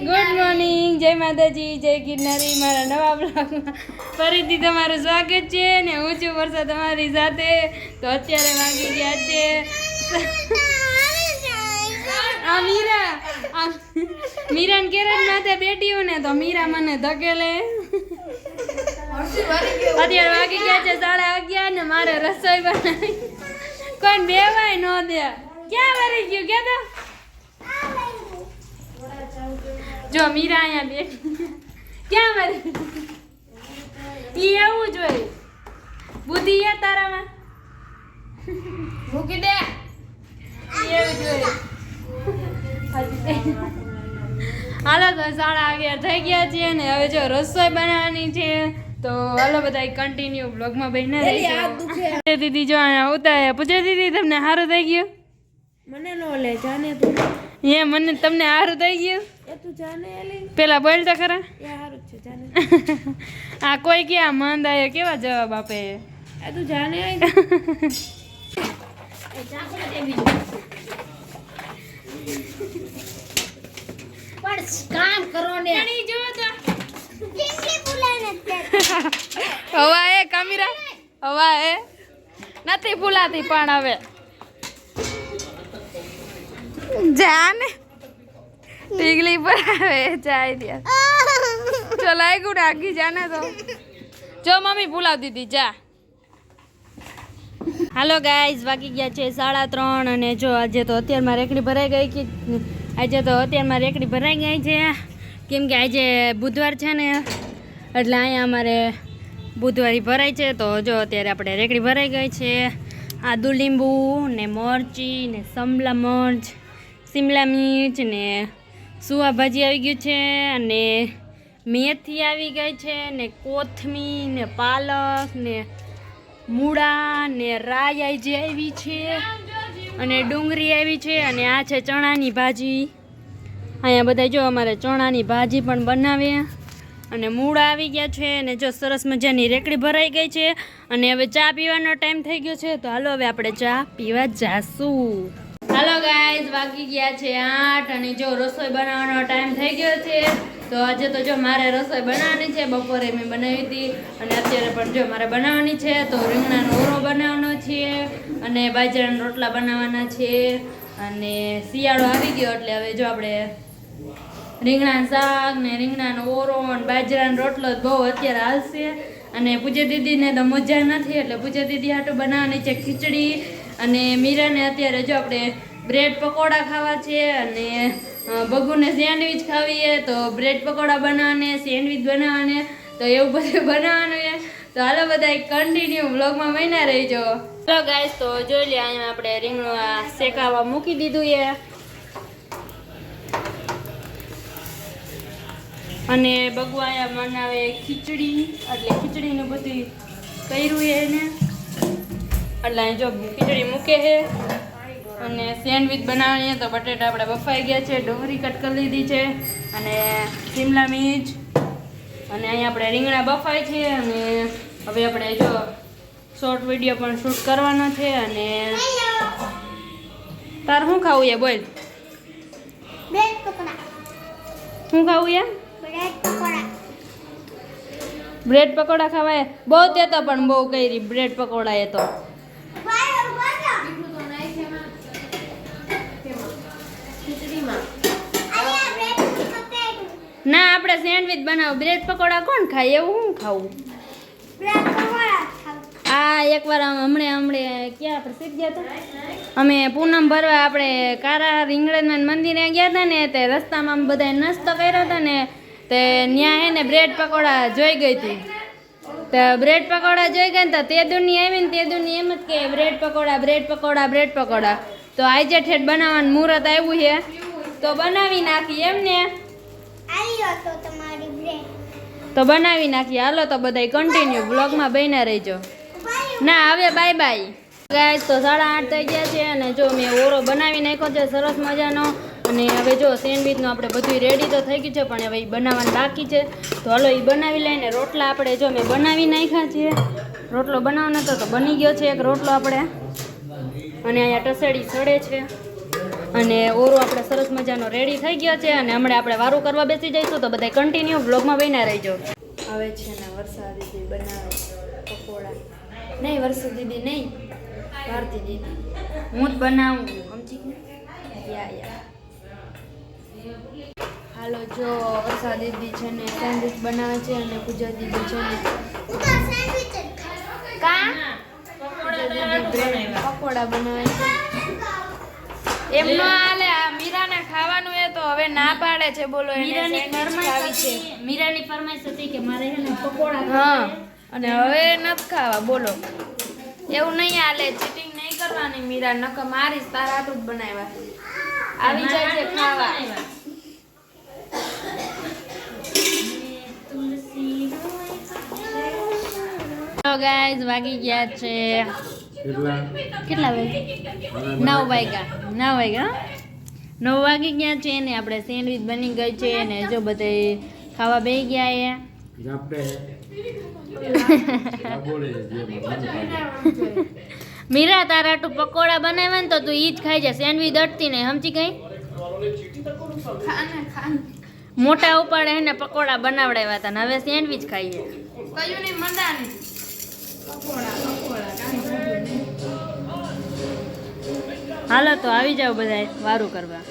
Good morning, જય માતાજી, જય ગિરનારી. મારા નવા બ્લોગમાં ફરીથી તમારું સ્વાગત છે ને હું છું વર્ષા તમારી સાથે. તો અત્યારે વાગી ગયા છે મીરાને કેરેજ માથે બેઠી હું ને તો મીરા મને ધકેલે. અત્યારે વાગી ગયા છે 11:30 ને મારે રસોઈ બનાવી. કોઈ બેવાય ન દે. ક્યાં વરી ગયું કે તો જો મીરા અહીંયા બેઠી. ક્યાં વરી ઈ એવું જોઈએ બુદ્ધિ એ તારામાં મૂકી દે. એવું જોઈએ. હાલો તો 11:30 થઈ ગયા છે ને હવે જો રસોઈ બનાવવાની છે. તો હાલો બધા કન્ટિન્યુ બ્લોગમાં બહીને રહી. દીદી જો અહીંયા ઉતારે પૂછે દીદી તમને સારું થઈ ગયું? મને નો લે જાને તું એ મને તમને સારું થઈ ગયું એ તું જાને એલી પેલા બોલ તો ખરા. એ સારું છે જાને. આ કોઈ કે આ મંદાય કેવા જવાબ આપે. એ તું જાને આઈ પણ કામ કરો ને પાણી જો તો કેટલી બોલાને હવા એ કામીરા હવા એ નથી ફૂલાતી પણ હવે જાને ટીગલી પર આવે જાય દે. ચલાઈ ગુડ આગી જાને તો જો મમ્મી ફૂલાવ દીધી જા. હાલો ગાઈઝ વાગી ગયા છે 3:30 અને જો આજે તો અત્યારમાં રેકડી ભરાઈ ગઈ કે આજે તો અત્યારમાં રેકડી ભરાઈ ગઈ છે કેમ કે આજે બુધવાર છે ને એટલે અહીંયા અમારે બુધવારી ભરાય છે. તો જો અત્યારે આપણે રેકડી ભરાઈ ગઈ છે. આદુ લીંબુ ને મરચી ને શિમલા મિર્ચ ને સુવા ભાજી આવી ગયું છે અને મેથી આવી ગઈ છે ને કોથમીર ને પાલક ને મૂળા ને રાઈ જે આવી છે અને ડુંગળી આવી છે અને આ છે ચણાની ભાજી. અહીંયા બધા જો અમારે ચણાની ભાજી પણ બનાવે અને મૂળા આવી ગયા છે અને જો સરસ મજાની રેકડી ભરાઈ ગઈ છે અને હવે ચા પીવાનો ટાઈમ થઈ ગયો છે. તો હાલો હવે આપણે ચા પીવા જાશું. હાલો ગાઈઝ વાગી ગયા છે 8 અને જો રસોઈ બનાવવાનો ટાઈમ થઈ ગયો છે. તો આજે તો જો મારે રસોઈ બનાવવાની છે. બપોરે મેં બનાવી હતી અને અત્યારે પણ જો મારે બનાવવાની છે. તો રીંગણાનો ઓરો બનાવવાનો છે અને બાજરાના રોટલા બનાવવાના છે અને શિયાળો આવી ગયો એટલે હવે જો આપણે રીંગણાનું શાક ને રીંગણાનો ઓરો અને બાજરાનો રોટલો બહુ અત્યારે હાલશે. અને પૂજા દીદીને તો મજા નથી એટલે પૂજા દીદી હાટું બનાવવાની છે ખીચડી અને મીરાને અત્યારે જો આપણે બ્રેડ પકોડા ખાવા છે અને બગુને સેન્ડવિચ ખાવીએ તો બ્રેડ પકોડા બનાવવાને સેન્ડવિચ બનાવવાને તો એવું બધું બનાવવાનું છે. તો હાલો બધા કન્ટિન્યુ વ્લોગમાં બન્યા રહીજો. તો ગાઈસ તો જોઈ લે અહીંયા આપણે રીંગણું શેકાવા મૂકી દીધું છે અને બગુ અહીંયા બનાવે ખીચડી એટલે ખીચડીનું બધું કર્યું છે એને એટલે અહીં જો ખીચડી મૂકે છે અને સેન્ડવિચ બનાવવાની તો બટેટા આપણે બફાઈ ગયા છે. ડુંગળી કટ કરી લીધી છે અને શિમલા મિર્ચ અને અહીંયા આપણે રીંગણા બફાય છે અને હવે આપણે જો શોર્ટ વિડીયો પણ શૂટ કરવાનો છે. અને તાર શું ખાવું એ બોલ શું ખાવું એ બ્રેડ પકોડા ખાવાય બહુ તે તો પણ બહુ કરી બ્રેડ પકોડા એ તો ના આપણે સેન્ડવિચ બનાવ બ્રેડ પકોડા કોણ ખાય એવું શું ખાવું. આ એકવાર હમણે ક્યાં પ્રસિદ્ધ ગયા હતા અમે પૂનમ ભરવા આપણે કારા રીંગણના મંદિરે ગયા હતા ને તે રસ્તામાં બધા નાસ્તો કર્યો હતો ને તે ત્યાં હે ને બ્રેડ પકોડા જોઈ ગઈ હતી. તો બ્રેડ પકોડા જોઈ ગઈ ને તો તે દુની આવી ને તે દુની એમ જ કે બ્રેડ પકોડા તો આજે ઠેઠ બનાવવાનું મુહૂર્ત આવ્યું છે તો બનાવી નાખી એમ ને તો બનાવી નાખીએ. હાલો તો બધા કન્ટિન્યુ બ્લોગમાં બન્યા રહેજો. ના હવે બાય બાય ગાઈસ. તો 8:30 થઈ ગયા છે અને જો મેં ઓરો બનાવી નાખ્યો છે સરસ મજાનો અને હવે જો સેન્ડવિચનું આપણે બધું રેડી તો થઈ ગયું છે પણ હવે એ બનાવવાનું બાકી છે. તો હાલો એ બનાવી લઈને રોટલા આપણે જો મેં બનાવી નાખ્યા છે. રોટલો બનાવવાનો હતો તો બની ગયો છે એક રોટલો આપણે અને અહીંયા ટસેડી સડે છે અને ઓરો આપણે સરસ મજાનો રેડી થઈ ગયો છે અને હમણાં આપણે વારું કરવા બેસી જઈશું તો બધા કન્ટિન્યુ બ્લોગમાં બન્યા રહેજો. હવે છે ને વરસાદ દીદી બનાવે પકોડા. નહીં વરસાદ દીદી નહીં, ભારતી દીદી. હું જ બનાવું સમજી યા. હાલો જો વરસાદ દીદી છે ને સેન્ડવિચ બનાવે છે અને પૂજા દીદી છે ને પકોડા બનાવે છે. એમ નો હાલે, આ મીરાને ખાવાનું એ તો હવે ના પાડે છે. બોલો મીરાની ફરમાઈશ છે. મીરાની ફરમાઈશ હતી કે મારે છે ને પકોડા. હા અને હવે નથી ખાવા. બોલો એવું નહીં હાલે, ચીટિંગ નહીં કરવાની મીરા, નકર મારીશ. તારા હાટું જ બનાવ્યા. આવી જાય છે ખાવા. હેલો ગાઈઝ, વાગી ગયા છે કેટલા વાગે? 9 વાગ્યા. 9 વાગી ગયા છે ને આપણે સેન્ડવિચ બની ગઈ છે ને જો બધે ખાવા બેસી ગયા. મીરા તારા તું પકોડા બનાવ્યા ને તો તું ઈ જ ખાઈ જા, સેન્ડવિચ અડતી નહીં સમજી ગઈ. મોટા ઉપાડે ને પકોડા બનાવડાવ્યા હતા ને હવે સેન્ડવિચ ખાઈએ. કયું નહીં મંદાની હાલો તો આવી જાવ બધા વારું કરવા.